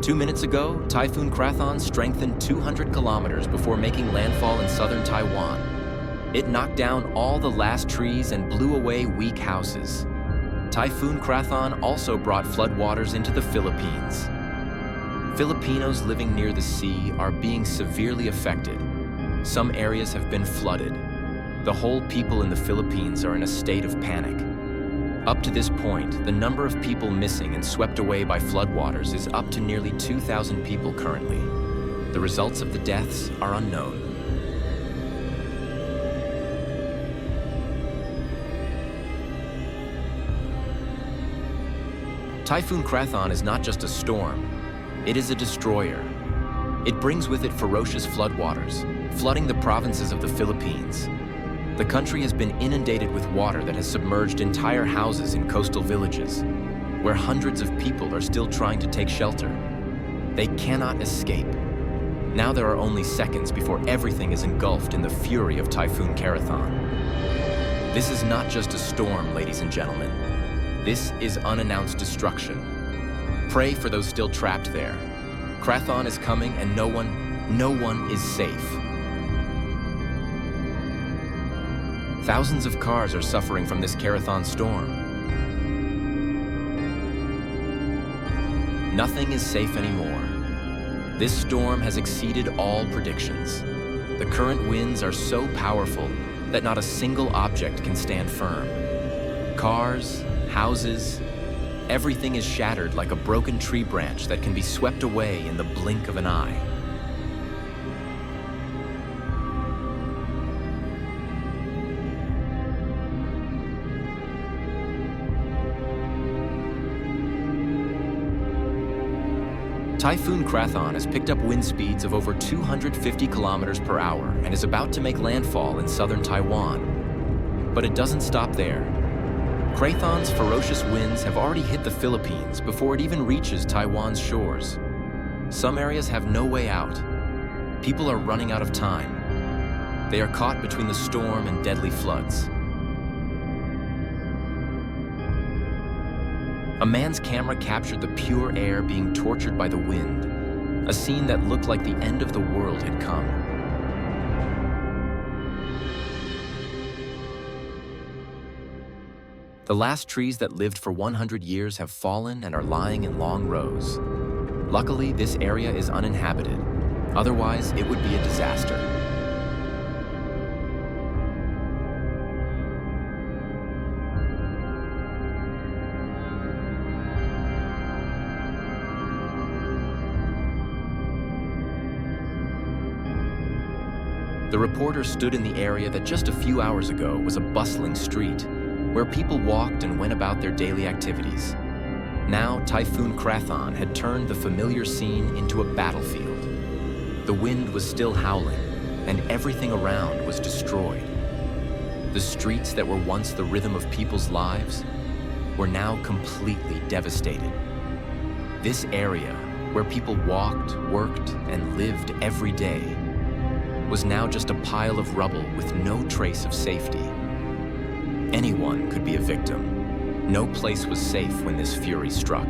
2 minutes ago, Typhoon Krathon strengthened 200 kilometers before making landfall in southern Taiwan. It knocked down all the last trees and blew away weak houses. Typhoon Krathon also brought floodwaters into the Philippines. Filipinos living near the sea are being severely affected. Some areas have been flooded. The whole people in the Philippines are in a state of panic. Up to this point, the number of people missing and swept away by floodwaters is up to nearly 2,000 people currently. The results of the deaths are unknown. Typhoon Krathon is not just a storm, it is a destroyer. It brings with it ferocious floodwaters, flooding the provinces of the Philippines. The country has been inundated with water that has submerged entire houses in coastal villages, where hundreds of people are still trying to take shelter. They cannot escape. Now there are only seconds before everything is engulfed in the fury of Typhoon Krathon. This is not just a storm, ladies and gentlemen. This is unannounced destruction. Pray for those still trapped there. Krathon is coming and no one is safe. Thousands of cars are suffering from this Krathon storm. Nothing is safe anymore. This storm has exceeded all predictions. The current winds are so powerful that not a single object can stand firm. Cars, houses, everything is shattered like a broken tree branch that can be swept away in the blink of an eye. Typhoon Krathon has picked up wind speeds of over 250 kilometers per hour and is about to make landfall in southern Taiwan. But it doesn't stop there. Krathon's ferocious winds have already hit the Philippines before it even reaches Taiwan's shores. Some areas have no way out. People are running out of time. They are caught between the storm and deadly floods. A man's camera captured the pure air being tortured by the wind, a scene that looked like the end of the world had come. The last trees that lived for 100 years have fallen and are lying in long rows. Luckily, this area is uninhabited. Otherwise, it would be a disaster. The reporter stood in the area that just a few hours ago was a bustling street, where people walked and went about their daily activities. Now, Typhoon Krathon had turned the familiar scene into a battlefield. The wind was still howling, and everything around was destroyed. The streets that were once the rhythm of people's lives were now completely devastated. This area, where people walked, worked, and lived every day, was now just a pile of rubble with no trace of safety. Anyone could be a victim. No place was safe when this fury struck.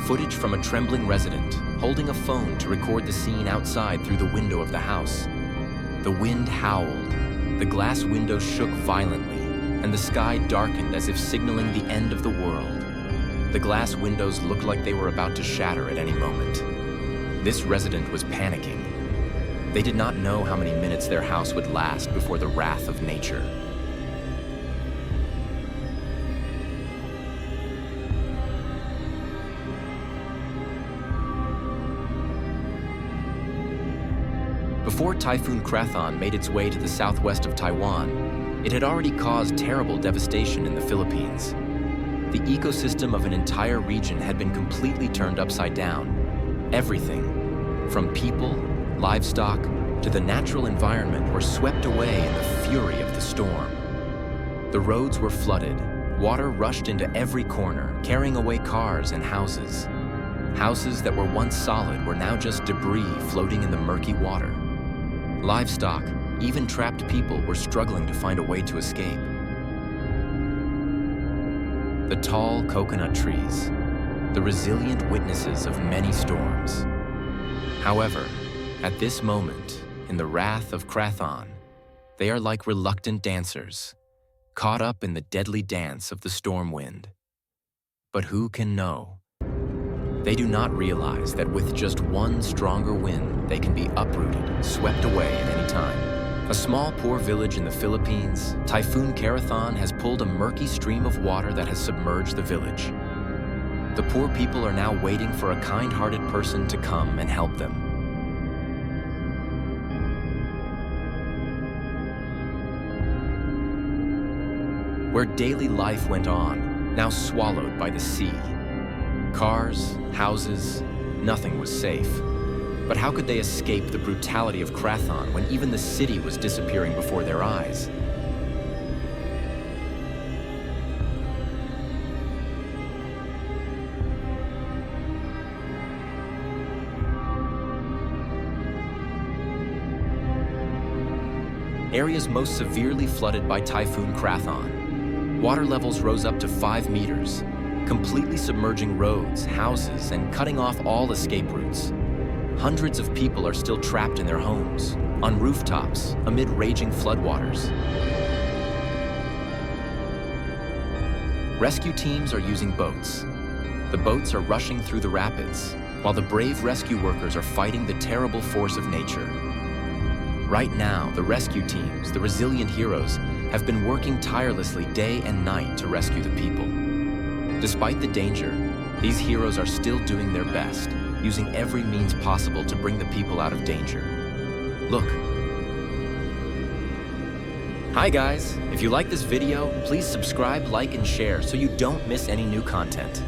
Footage from a trembling resident holding a phone to record the scene outside through the window of the house. The wind howled, the glass windows shook violently, and the sky darkened as if signaling the end of the world. The glass windows looked like they were about to shatter at any moment. This resident was panicking. They did not know how many minutes their house would last before the wrath of nature. Before Typhoon Krathon made its way to the southwest of Taiwan, it had already caused terrible devastation in the Philippines. The ecosystem of an entire region had been completely turned upside down. Everything, from people, livestock, to the natural environment, were swept away in the fury of the storm. The roads were flooded, Water rushed into every corner, carrying away cars and houses. Houses that were once solid were now just debris floating in the murky water. Livestock, even trapped people, were struggling to find a way to escape. The tall coconut trees, the resilient witnesses of many storms. However, at this moment, in the wrath of Krathon, they are like reluctant dancers, caught up in the deadly dance of the storm wind. But who can know? They do not realize that with just one stronger wind, they can be uprooted, swept away at any time. A small, poor village in the Philippines, Typhoon Krathon has pulled a murky stream of water that has submerged the village. The poor people are now waiting for a kind-hearted person to come and help them. Where daily life went on, now swallowed by the sea. Cars, houses, nothing was safe. But how could they escape the brutality of Krathon when even the city was disappearing before their eyes? Areas most severely flooded by Typhoon Krathon. Water levels rose up to 5 meters, completely submerging roads, houses, and cutting off all escape routes. Hundreds of people are still trapped in their homes, on rooftops, amid raging floodwaters. Rescue teams are using boats. The boats are rushing through the rapids, while the brave rescue workers are fighting the terrible force of nature. Right now, the rescue teams, the resilient heroes, have been working tirelessly day and night to rescue the people. Despite the danger, these heroes are still doing their best, using every means possible to bring the people out of danger. Look. Hi guys, if you like this video, please subscribe, like, and share so you don't miss any new content.